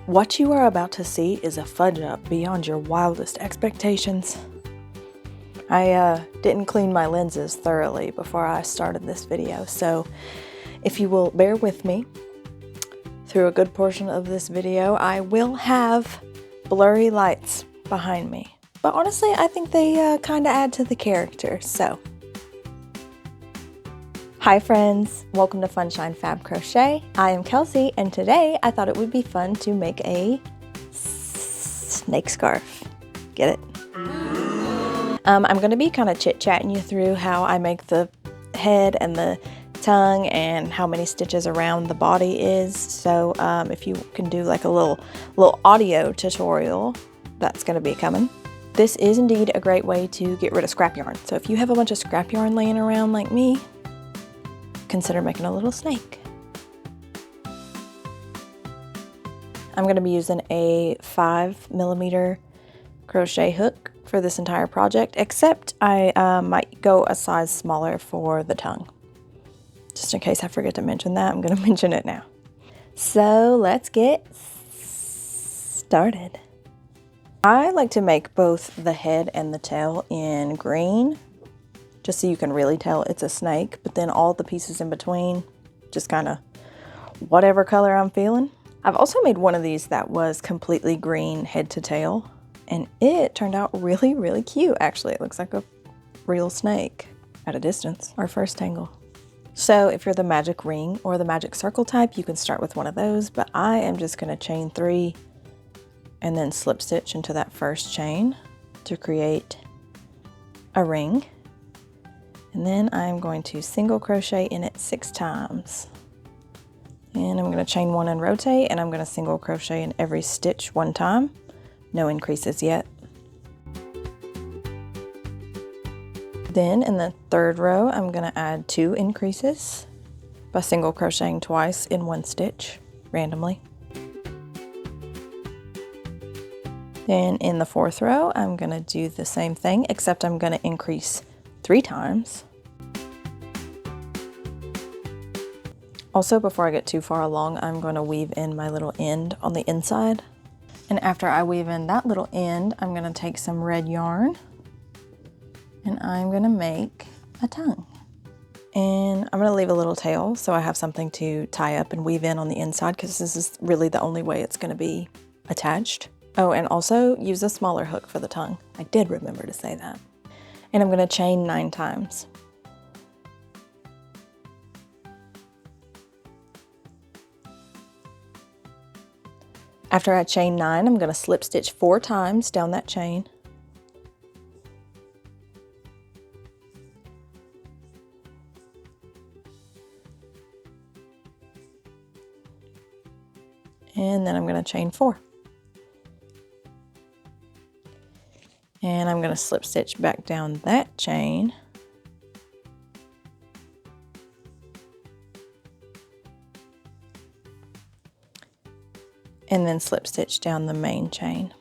What you are about to see is a fudge up beyond your wildest expectations. I didn't clean my lenses thoroughly before I started this video, so if you will bear with me through a good portion of this video, I will have blurry lights behind me. But honestly, I think they kind of add to the character, so. Hi friends, welcome to Funshine Fab Crochet. I am Kelsey, and today I thought it would be fun to make a snake scarf. Get it? I'm going to be kind of chit-chatting you through how I make the head and the tongue and how many stitches around the body is. So if you can do like a little audio tutorial, that's going to be coming. This is indeed a great way to get rid of scrap yarn. So if you have a bunch of scrap yarn laying around like me, consider making a little snake. I'm going to be using a 5mm crochet hook for this entire project, except I might go a size smaller for the tongue. Just in case I forget to mention that, I'm going to mention it now. So let's get started. I like to make both the head and the tail in green, just so you can really tell it's a snake, but then all the pieces in between, just kind of whatever color I'm feeling. I've also made one of these that was completely green head to tail, and it turned out really, really cute. Actually, it looks like a real snake at a distance. Our first tangle. So if you're the magic ring or the magic circle type, you can start with one of those, but I am just going to chain 3 and then slip stitch into that first chain to create a ring. And then I'm going to single crochet in it 6 times. And I'm going to chain 1 and rotate, and I'm going to single crochet in every stitch 1 time. No increases yet. Then in the 3rd row, I'm going to add 2 increases by single crocheting twice in 1 stitch randomly. Then in the 4th row, I'm going to do the same thing, except I'm going to increase 3 times. Also, before I get too far along, I'm going to weave in my little end on the inside. And after I weave in that little end, I'm going to take some red yarn and I'm going to make a tongue. And I'm going to leave a little tail so I have something to tie up and weave in on the inside, because this is really the only way it's going to be attached. Oh, and also use a smaller hook for the tongue. I did remember to say that. And I'm going to chain 9 times. After I chain 9, I'm going to slip stitch 4 times down that chain. And then I'm going to chain 4. And I'm going to slip stitch back down that chain. And then slip stitch down the main chain.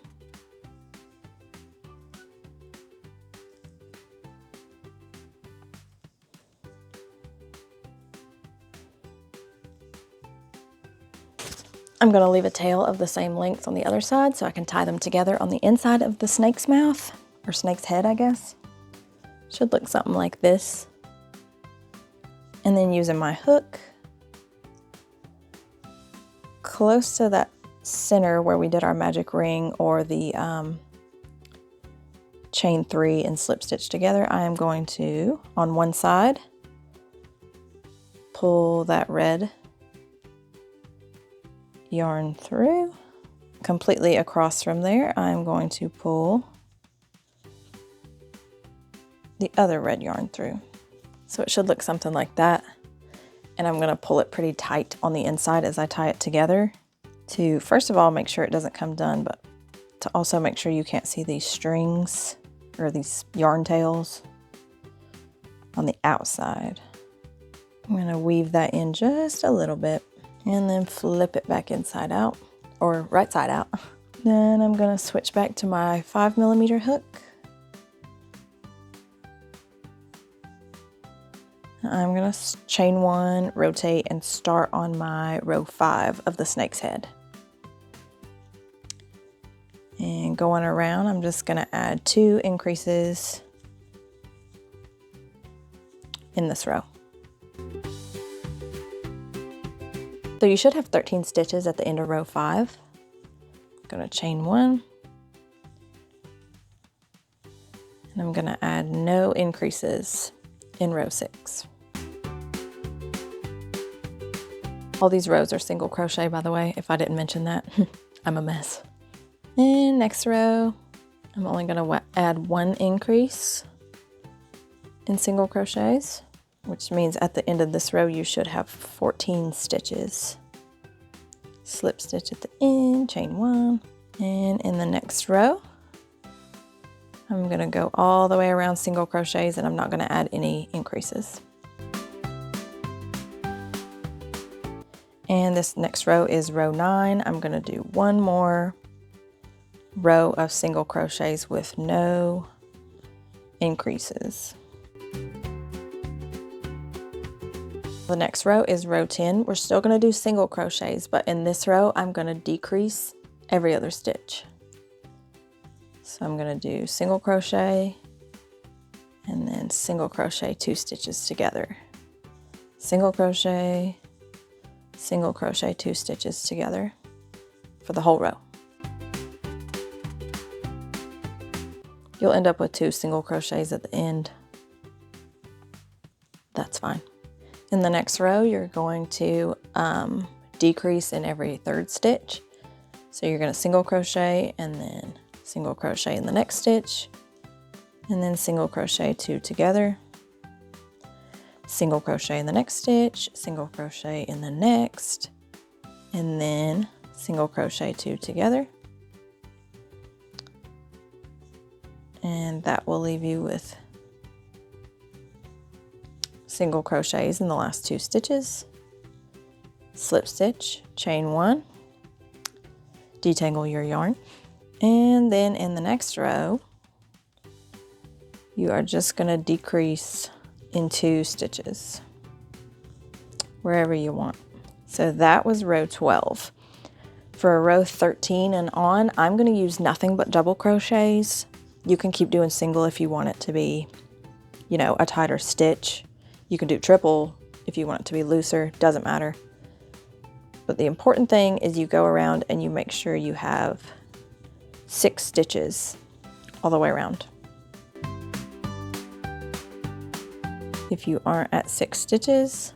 I'm going to leave a tail of the same length on the other side so I can tie them together on the inside of the snake's mouth, or snake's head, I guess. Should look something like this. And then using my hook close to that center where we did our magic ring, or the chain 3 and slip stitch together, I am going to, on one side, pull that red yarn through. Completely across from there, I'm going to pull the other red yarn through. So it should look something like that. And I'm going to pull it pretty tight on the inside as I tie it together, to first of all make sure it doesn't come done, but to also make sure you can't see these strings or these yarn tails on the outside. I'm going to weave that in just a little bit and then flip it back inside out, or right side out. Then I'm going to switch back to my 5mm hook. I'm going to chain 1, rotate, and start on my row 5 of the snake's head. then going around, I'm just gonna add 2 increases in this row. So you should have 13 stitches at the end of row 5. I'm gonna chain 1. And I'm gonna add no increases in row 6. All these rows are single crochet, by the way, if I didn't mention that. I'm a mess. And next row, I'm only gonna add 1 increase in single crochets, which means at the end of this row, you should have 14 stitches. Slip stitch at the end, chain 1. And in the next row, I'm gonna go all the way around single crochets and I'm not gonna add any increases. And this next row is row 9. I'm gonna do 1 more row of single crochets with no increases. The next row is row 10. We're still gonna do single crochets, but in this row, I'm gonna decrease every other stitch. So I'm gonna do single crochet and then single crochet 2 stitches together. Single crochet, 2 stitches together for the whole row. You'll end up with 2 single crochets at the end. That's fine. In the next row, you're going to decrease in every 3rd stitch. So you're gonna single crochet and then single crochet in the next stitch, and then single crochet 2 together, single crochet in the next stitch, single crochet in the next, and then single crochet 2 together. And that will leave you with single crochets in the last 2 stitches, slip stitch, chain 1, detangle your yarn. And then in the next row, you are just going to decrease in 2 stitches wherever you want. So that was row 12. For row 13 and on, I'm going to use nothing but double crochets. You can keep doing single if you want it to be, you know, a tighter stitch. You can do triple if you want it to be looser, doesn't matter. But the important thing is you go around and you make sure you have 6 stitches all the way around. If you aren't at 6 stitches,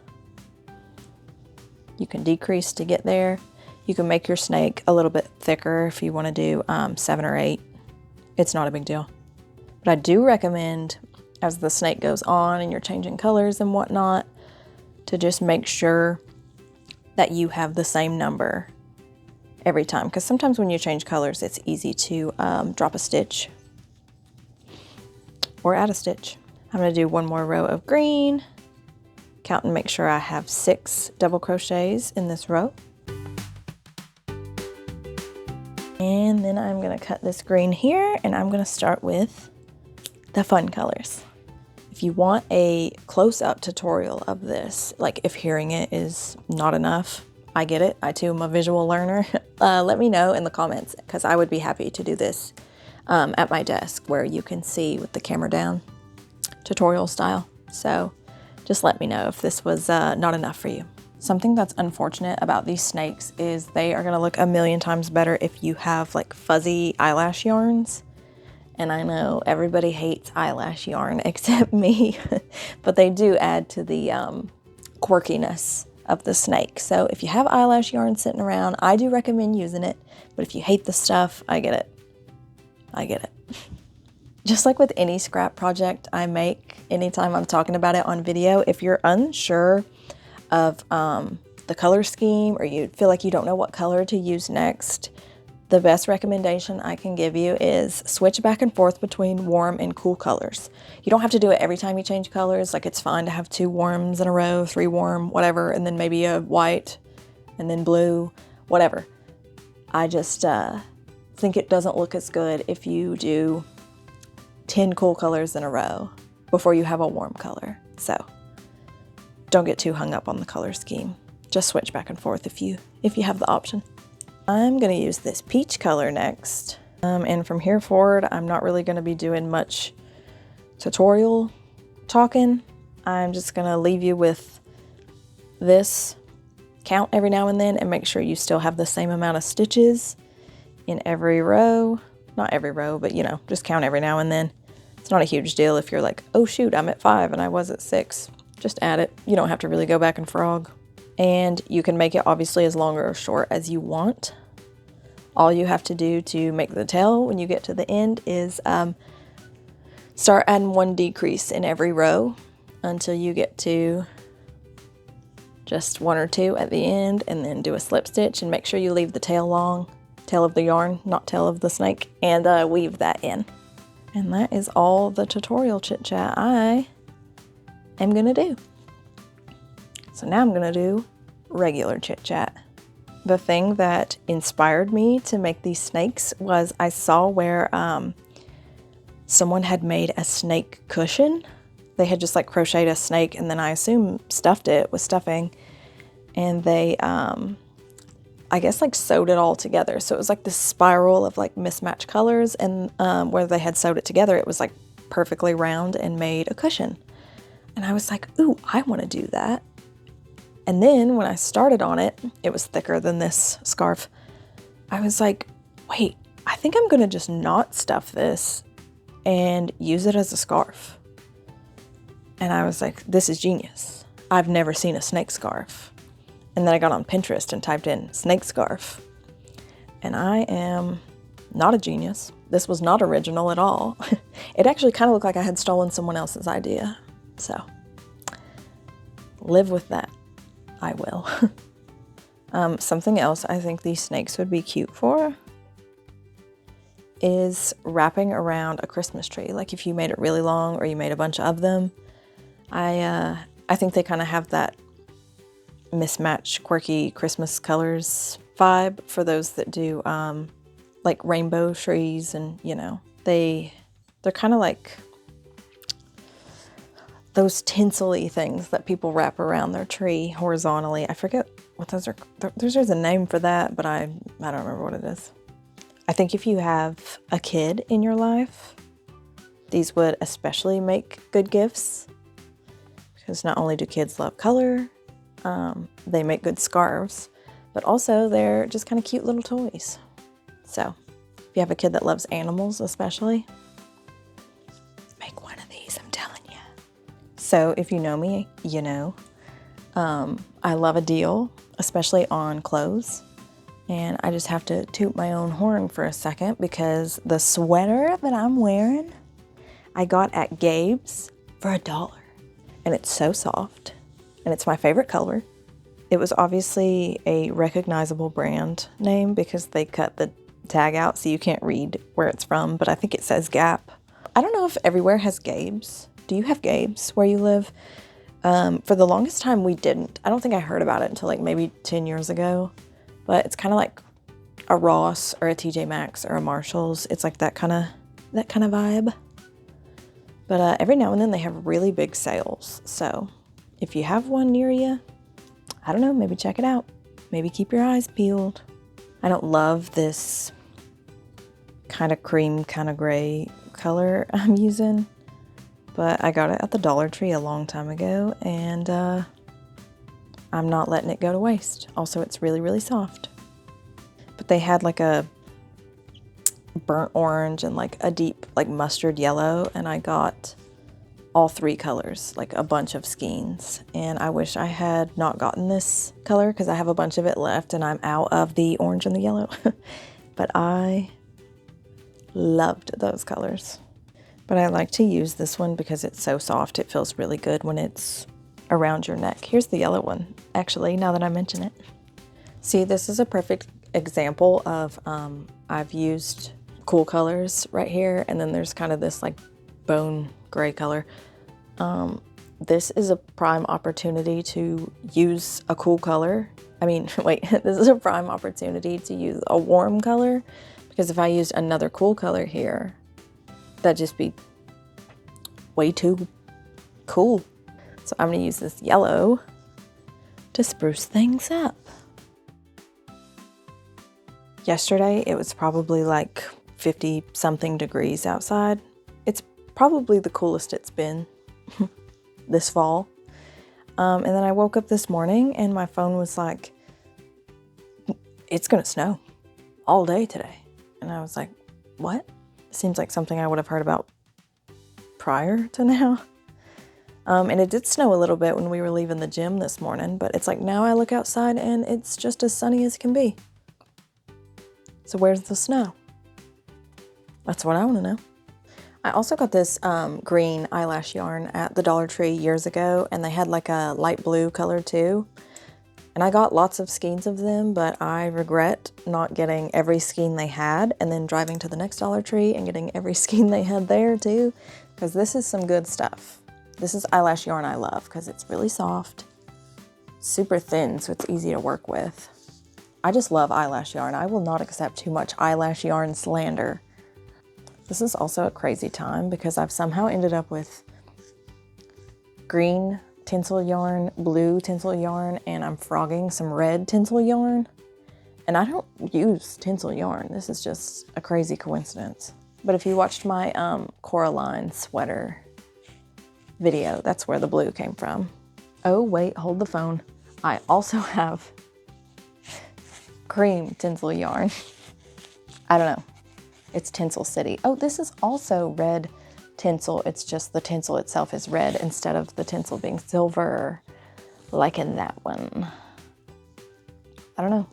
you can decrease to get there. You can make your snake a little bit thicker if you want to do 7 or 8. It's not a big deal. But I do recommend, as the snake goes on and you're changing colors and whatnot, to just make sure that you have the same number every time, because sometimes when you change colors, it's easy to drop a stitch or add a stitch. I'm going to do 1 more row of green, count and make sure I have 6 double crochets in this row. And then I'm going to cut this green here, and I'm going to start with the fun colors. If you want a close-up tutorial of this, like if hearing it is not enough, I get it. I too am a visual learner. Let me know in the comments, because I would be happy to do this at my desk where you can see with the camera down, tutorial style. So just let me know if this was not enough for you. Something that's unfortunate about these snakes is they are gonna look a million times better if you have like fuzzy eyelash yarns. And I know everybody hates eyelash yarn except me, but they do add to the quirkiness of the snake. So if you have eyelash yarn sitting around, I do recommend using it. But if you hate the stuff, I get it. I get it. Just like with any scrap project I make, anytime I'm talking about it on video, if you're unsure of the color scheme, or you feel like you don't know what color to use next, the best recommendation I can give you is switch back and forth between warm and cool colors. You don't have to do it every time you change colors. Like, it's fine to have 2 warms in a row, 3 warm, whatever, and then maybe a white and then blue, whatever. I just think it doesn't look as good if you do 10 cool colors in a row before you have a warm color. So don't get too hung up on the color scheme. Just switch back and forth if you have the option. I'm gonna use this peach color next. And from here forward, I'm not really going to be doing much tutorial talking. I'm just going to leave you with this. Count every now and then and make sure you still have the same amount of stitches in every row. Not every row, but you know, just count every now and then. It's not a huge deal if you're like, oh shoot, I'm at 5 and I was at 6. Just add it. You don't have to really go back and frog. And you can make it obviously as long or short as you want. All you have to do to make the tail when you get to the end is start adding 1 decrease in every row until you get to just 1 or 2 at the end, and then do a slip stitch and make sure you leave the tail long, tail of the yarn, not tail of the snake, and weave that in. And that is all the tutorial chit chat I am gonna do. So now I'm gonna do regular chit chat. The thing that inspired me to make these snakes was I saw where someone had made a snake cushion. They had just like crocheted a snake and then I assume stuffed it with stuffing, and they I guess like sewed it all together. So it was like this spiral of like mismatched colors, and where they had sewed it together, it was like perfectly round and made a cushion. And I was like, ooh, I want to do that. And then when I started on it, it was thicker than this scarf. I was like, wait, I think I'm gonna just not stuff this and use it as a scarf. And I was like, this is genius. I've never seen a snake scarf. And then I got on Pinterest and typed in snake scarf. And I am not a genius. This was not original at all. It actually kind of looked like I had stolen someone else's idea. So, live with that. I will. Something else I think these snakes would be cute for is wrapping around a Christmas tree. Like if you made it really long or you made a bunch of them. I think they kind of have that mismatched, quirky Christmas colors vibe for those that do like rainbow trees, and you know, they're kind of like those tinsel-y things that people wrap around their tree horizontally. I forget what those are. There's a name for that, but I don't remember what it is. I think if you have a kid in your life, these would especially make good gifts. Because not only do kids love color, they make good scarves, but also they're just kind of cute little toys. So if you have a kid that loves animals especially, make one of these, I'm telling you. So if you know me, you know, I love a deal, especially on clothes. And I just have to toot my own horn for a second because the sweater that I'm wearing, I got at Gabe's for $1. And it's so soft, and it's my favorite color. It was obviously a recognizable brand name because they cut the tag out so you can't read where it's from, but I think it says Gap. I don't know if everywhere has Gabe's. Do you have Gabe's where you live? For the longest time we didn't. I don't think I heard about it until like maybe 10 years ago, but it's kind of like a Ross or a TJ Maxx or a Marshall's. It's like that kind of vibe. But every now and then they have really big sales. So if you have one near you, I don't know, maybe check it out. Maybe keep your eyes peeled. I don't love this kind of cream, kind of gray color I'm using, but I got it at the Dollar Tree a long time ago, and I'm not letting it go to waste. Also, it's really, really soft. But they had like a burnt orange and like a deep like mustard yellow, and I got all 3 colors, like a bunch of skeins. And I wish I had not gotten this color because I have a bunch of it left and I'm out of the orange and the yellow. But I loved those colors. But I like to use this one because it's so soft. It feels really good when it's around your neck. Here's the yellow one, actually, now that I mention it. See, this is a perfect example of I've used cool colors right here, and then there's kind of this like bone gray color. This is a prime opportunity to use a cool color. I mean, wait, this is a prime opportunity to use a warm color, because if I used another cool color here, that'd just be way too cool. So I'm gonna use this yellow to spruce things up. Yesterday, it was probably like 50 something degrees outside. It's probably the coolest it's been this fall. And then I woke up this morning and my phone was like, it's gonna snow all day today. And I was like, what? Seems like something I would have heard about prior to now. And it did snow a little bit when we were leaving the gym this morning, but it's like now I look outside and it's just as sunny as can be. So where's the snow? That's what I want to know. I also got this green eyelash yarn at the Dollar Tree years ago, and they had like a light blue color too. And I got lots of skeins of them, but I regret not getting every skein they had and then driving to the next Dollar Tree and getting every skein they had there too, because this is some good stuff. This is eyelash yarn I love because it's really soft, super thin, so it's easy to work with. I just love eyelash yarn. I will not accept too much eyelash yarn slander. This is also a crazy time because I've somehow ended up with green tinsel yarn, blue tinsel yarn, and I'm frogging some red tinsel yarn. And I don't use tinsel yarn. This is just a crazy coincidence. But if you watched my Coraline sweater video, that's where the blue came from. Oh wait, hold the phone. I also have cream tinsel yarn. I don't know. It's Tinsel City. Oh, this is also red tinsel. It's just the tinsel itself is red instead of the tinsel being silver, like in that one. I don't know.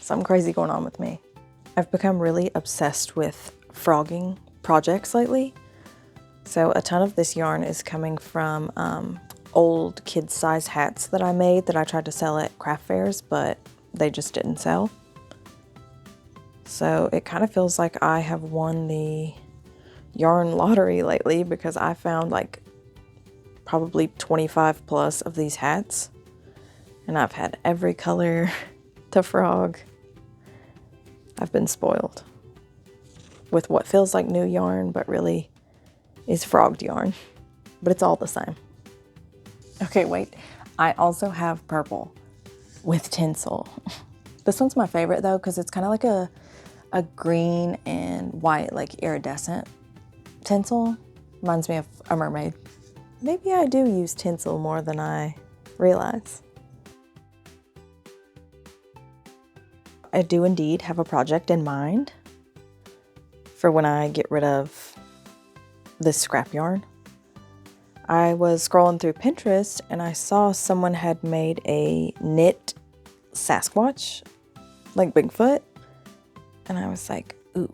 Something crazy going on with me. I've become really obsessed with frogging projects lately. So a ton of this yarn is coming from old kid size hats that I made that I tried to sell at craft fairs, but they just didn't sell. So it kind of feels like I have won the yarn lottery lately because I found like probably 25 plus of these hats, and I've had every color to frog. I've been spoiled with what feels like new yarn, but really is frogged yarn, but it's all the same. Okay, wait, I also have purple with tinsel. This one's my favorite though, because it's kind of like a green and white, like iridescent tinsel. Reminds me of a mermaid. Maybe I do use tinsel more than I realize. I do indeed have a project in mind for when I get rid of this scrap yarn. I was scrolling through Pinterest and I saw someone had made a knit Sasquatch, like Bigfoot. And I was like, ooh,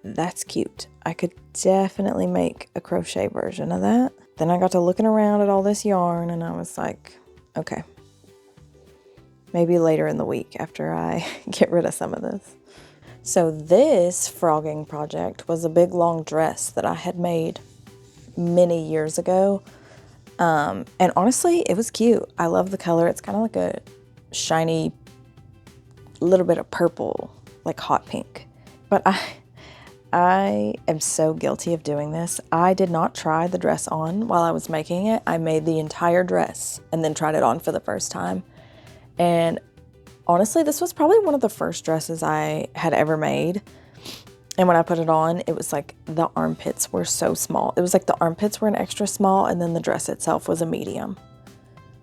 that's cute. I could definitely make a crochet version of that. Then I got to looking around at all this yarn and I was like, okay, maybe later in the week after I get rid of some of this. So this frogging project was a big long dress that I had made many years ago. And honestly, it was cute. I love the color. It's kind of like a shiny, little bit of purple, like hot pink. But I am so guilty of doing this. I did not try the dress on while I was making it. I made the entire dress and then tried it on for the first time. And honestly, this was probably one of the first dresses I had ever made. And when I put it on, it was like the armpits were so small. It was like the armpits were an extra small and then the dress itself was a medium.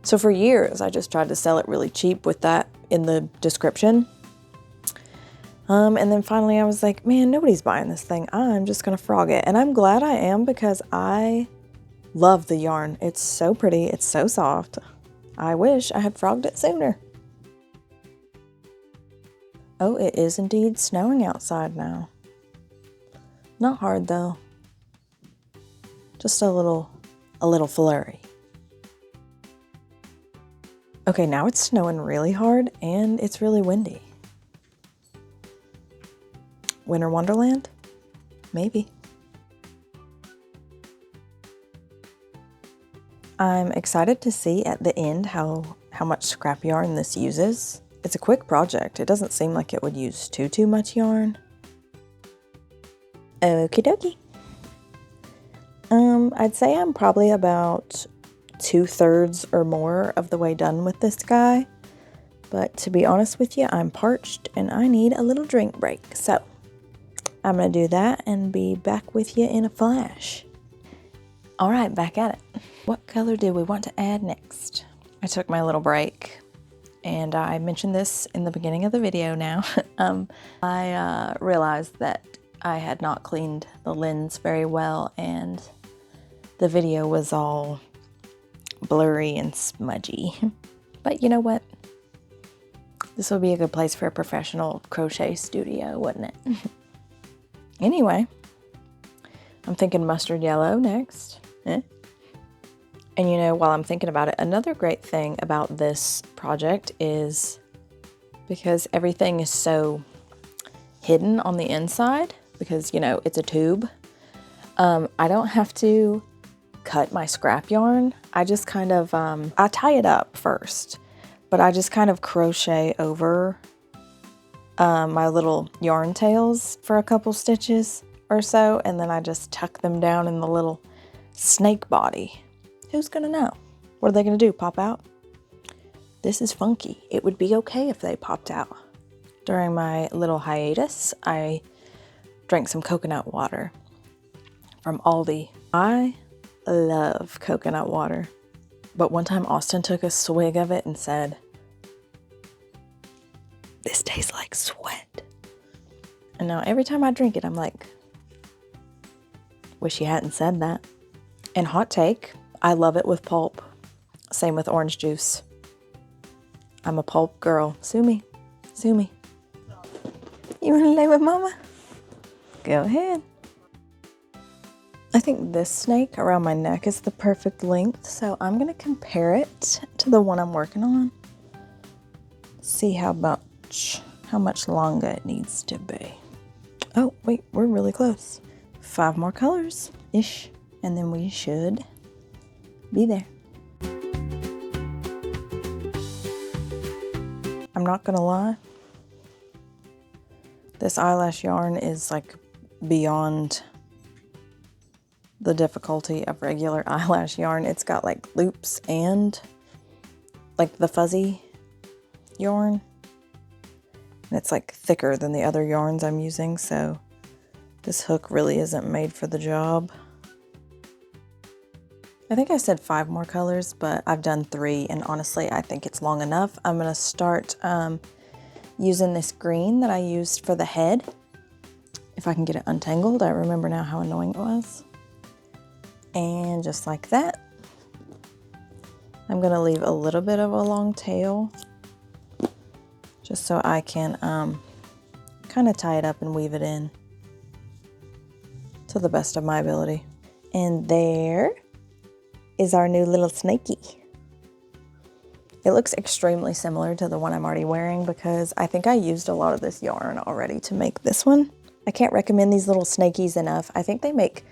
So for years, I just tried to sell it really cheap with that in the description. And then finally I was like, man, nobody's buying this thing. I'm just gonna frog it. And I'm glad I am because I love the yarn. It's so pretty, it's so soft. I wish I had frogged it sooner. Oh, it is indeed snowing outside now. Not hard though. Just a little flurry. Okay, now it's snowing really hard and it's really windy. Winter Wonderland? Maybe. I'm excited to see at the end how much scrap yarn this uses. It's a quick project. It doesn't seem like it would use too much yarn. Okie dokie. I'd say I'm probably about 2/3 or more of the way done with this guy. But to be honest with you, I'm parched and I need a little drink break. So I'm gonna do that and be back with you in a flash. All right, back at it. What color do we want to add next? I took my little break, and I mentioned this in the beginning of the video now. I realized that I had not cleaned the lens very well, and the video was all blurry and smudgy. But you know what? This would be a good place for a professional crochet studio, wouldn't it? Anyway, I'm thinking mustard yellow next. And you know, while I'm thinking about it, another great thing about this project is because everything is so hidden on the inside, because you know, it's a tube, I don't have to cut my scrap yarn. I just kind of, I tie it up first, but I just kind of crochet over my little yarn tails for a couple stitches or so, and then I just tuck them down in the little snake body. Who's gonna know? What are they gonna do, pop out? This is funky. It would be okay if they popped out. During my little hiatus, I drank some coconut water from Aldi. I love coconut water, but one time Austin took a swig of it and said, "This tastes like sweat." And now every time I drink it, I'm like, wish he hadn't said that. And hot take, I love it with pulp. Same with orange juice. I'm a pulp girl. Sue me. Sue me. You want to lay with mama? Go ahead. I think this snake around my neck is the perfect length, so I'm going to compare it to the one I'm working on. See how much longer it needs to be. Oh, wait, we're really close. 5 more colors-ish, and then we should be there. I'm not gonna lie, this eyelash yarn is like beyond the difficulty of regular eyelash yarn. It's got like loops and like the fuzzy yarn, and it's like thicker than the other yarns I'm using, so this hook really isn't made for the job. I think I said 5 more colors, but I've done 3, and honestly, I think it's long enough. I'm gonna start using this green that I used for the head. If I can get it untangled, I remember now how annoying it was. And just like that, I'm gonna leave a little bit of a long tail, just so I can kind of tie it up and weave it in to the best of my ability. And there is our new little snaky. It looks extremely similar to the one I'm already wearing because I think I used a lot of this yarn already to make this one. I can't recommend these little snakies enough. I think they make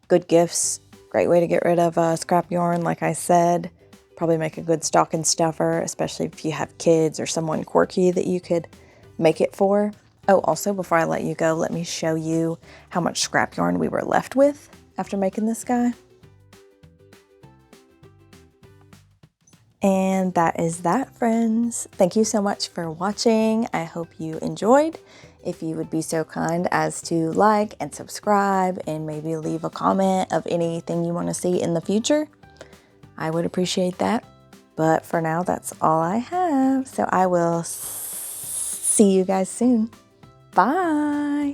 good gifts. Great way to get rid of scrap yarn, like I said. Probably make a good stocking stuffer, especially if you have kids or someone quirky that you could make it for. Oh, also, before I let you go, let me show you how much scrap yarn we were left with after making this guy. And that is that, friends. Thank you so much for watching. I hope you enjoyed. If you would be so kind as to like and subscribe and maybe leave a comment of anything you want to see in the future, I would appreciate that. But for now, that's all I have. So I will see you guys soon. Bye.